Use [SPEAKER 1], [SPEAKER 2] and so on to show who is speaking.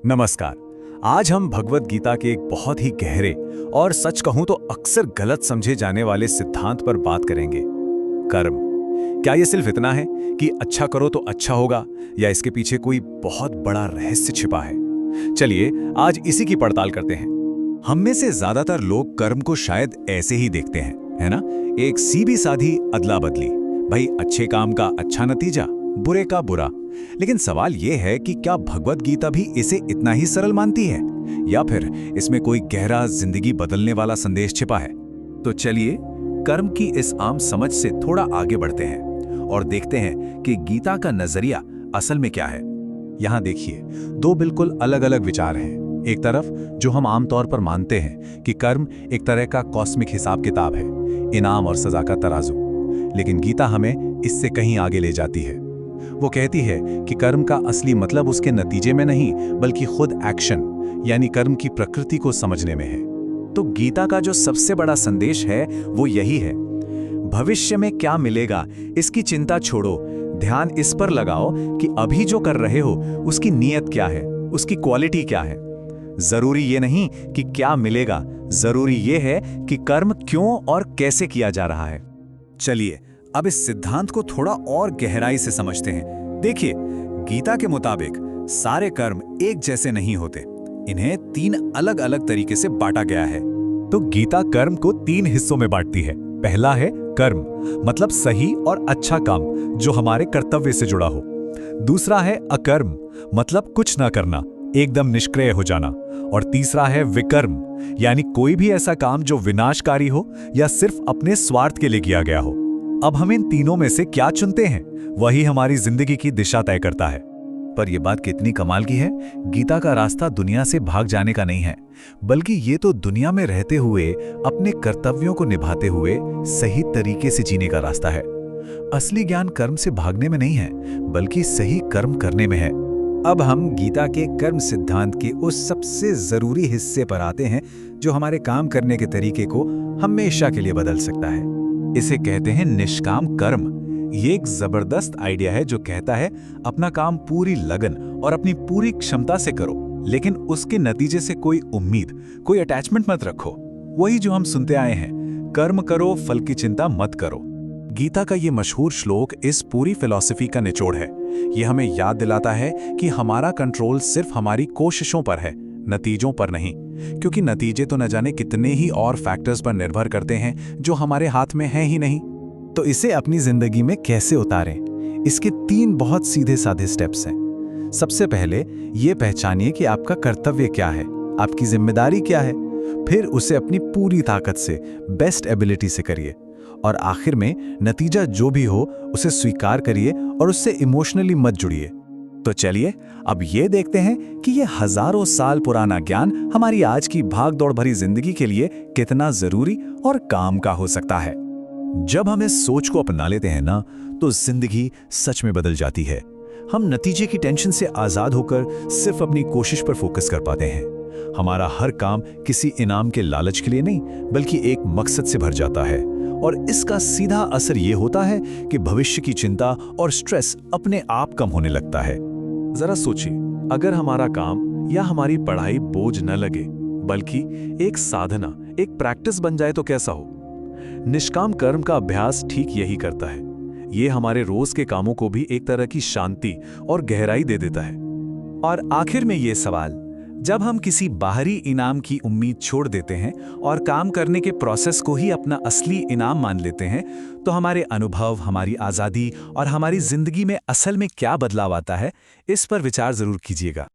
[SPEAKER 1] नमस्कार। आज हम भगवत गीता के एक बहुत ही गहरे और सच कहूं तो अक्सर गलत समझे जाने वाले सिद्धांत पर बात करेंगे। कर्म। क्या ये सिर्फ इतना है कि अच्छा करो तो अच्छा होगा, या इसके पीछे कोई बहुत बड़ा रहस्य छिपा है? चलिए आज इसी की पड़ताल करते हैं। हम में से ज्यादातर लोग कर्म को शायद ऐसे ही देखते हैं, है ना? एक सीधी साधी अदला बदली, भाई अच्छे काम का अच्छा नतीजा, बुरे का बुरा। लेकिन सवाल यह है कि क्या भगवत गीता भी इसे इतना ही सरल मानती है, या फिर इसमें कोई गहरा जिंदगी बदलने वाला संदेश छिपा है? तो चलिए कर्म की इस आम समझ से थोड़ा आगे बढ़ते हैं और देखते हैं कि गीता का नजरिया असल में क्या है। यहाँ देखिए, दो बिल्कुल अलग अलग विचार हैं। एक तरफ जो हम आमतौर पर मानते हैं कि कर्म एक तरह का कॉस्मिक हिसाब किताब है, इनाम और सजा का तराजू। लेकिन गीता हमें इससे कहीं आगे ले जाती है। वो कहती है कि कर्म का असली मतलब उसके नतीजे में नहीं, बल्कि खुद एक्शन यानी कर्म की प्रकृति को समझने में है। तो गीता का जो सबसे बड़ा संदेश है वो यही है, भविष्य में क्या मिलेगा इसकी चिंता छोड़ो, ध्यान इस पर लगाओ कि अभी जो कर रहे हो उसकी नीयत क्या है, उसकी क्वालिटी क्या है। जरूरी ये नहीं कि क्या मिलेगा, जरूरी ये है कि कर्म क्यों और कैसे किया जा रहा है। चलिए अब इस सिद्धांत को थोड़ा और गहराई से समझते हैं। देखिए, गीता के मुताबिक सारे कर्म एक जैसे नहीं होते, इन्हें तीन अलग अलग तरीके से बांटा गया है। तो गीता कर्म को तीन हिस्सों में बांटती है। पहला है कर्म, मतलब सही और अच्छा काम जो हमारे कर्तव्य से जुड़ा हो। दूसरा है अकर्म, मतलब कुछ ना करना, एकदम निष्क्रिय हो जाना। और तीसरा है विकर्म, यानी कोई भी ऐसा काम जो विनाशकारी हो या सिर्फ अपने स्वार्थ के लिए किया गया हो। अब हम इन तीनों में से क्या चुनते हैं, वही हमारी जिंदगी की दिशा तय करता है। पर यह बात कितनी कमाल की है, गीता का रास्ता दुनिया से भाग जाने का नहीं है, बल्कि ये तो दुनिया में रहते हुए अपने कर्तव्यों को निभाते हुए सही तरीके से जीने का रास्ता है। असली ज्ञान कर्म से भागने में नहीं है, बल्कि सही कर्म करने में है। अब हम गीता के कर्म सिद्धांत के उस सबसे जरूरी हिस्से पर आते हैं जो हमारे काम करने के तरीके को हमेशा के लिए बदल सकता है। इसे कहते हैं निष्काम कर्म। ये एक जबरदस्त आइडिया है जो कहता है अपना काम पूरी लगन और अपनी पूरी क्षमता से करो, लेकिन उसके नतीजे से कोई उम्मीद, कोई अटैचमेंट मत रखो। वही जो हम सुनते आए हैं, कर्म करो फल की चिंता मत करो। गीता का ये मशहूर श्लोक इस पूरी फिलॉसफी का निचोड़ है। ये हमें याद दिलाता है कि हमारा कंट्रोल सिर्फ हमारी कोशिशों पर है, नतीजों पर नहीं। क्योंकि नतीजे तो न जाने कितने ही और फैक्टर्स पर निर्भर करते हैं जो हमारे हाथ में हैं ही नहीं। तो इसे अपनी जिंदगी में कैसे उतारें, इसके तीन बहुत सीधे साधे स्टेप्स हैं। सबसे पहले ये पहचानिए कि आपका कर्तव्य क्या है, आपकी जिम्मेदारी क्या है। फिर उसे अपनी पूरी ताकत से, बेस्ट एबिलिटी से करिए। और आखिर में नतीजा जो भी हो उसे स्वीकार करिए और उससे इमोशनली मत जुड़िए। तो चलिए अब ये देखते हैं कि ये हजारों साल पुराना ज्ञान हमारी आज की भागदौड़ भरी जिंदगी के लिए कितना जरूरी और काम का हो सकता है। जब हम इस सोच को अपना लेते हैं ना, तो जिंदगी सच में बदल जाती है। हम नतीजे की टेंशन से आजाद होकर सिर्फ अपनी कोशिश पर फोकस कर पाते हैं। हमारा हर काम किसी इनाम के लालच के लिए नहीं, बल्कि एक मकसद से भर जाता है। और इसका सीधा असर ये होता है कि भविष्य की चिंता और स्ट्रेस अपने आप कम होने लगता है। जरा सोचिए, अगर हमारा काम या हमारी पढ़ाई बोझ न लगे, बल्कि एक साधना, एक प्रैक्टिस बन जाए तो कैसा हो? निष्काम कर्म का अभ्यास ठीक यही करता है। ये हमारे रोज के कामों को भी एक तरह की शांति और गहराई दे देता है। और आखिर में ये सवाल, जब हम किसी बाहरी इनाम की उम्मीद छोड़ देते हैं और काम करने के प्रोसेस को ही अपना असली इनाम मान लेते हैं, तो हमारे अनुभव, हमारी आज़ादी और हमारी जिंदगी में असल में क्या बदलाव आता है, इस पर विचार जरूर कीजिएगा।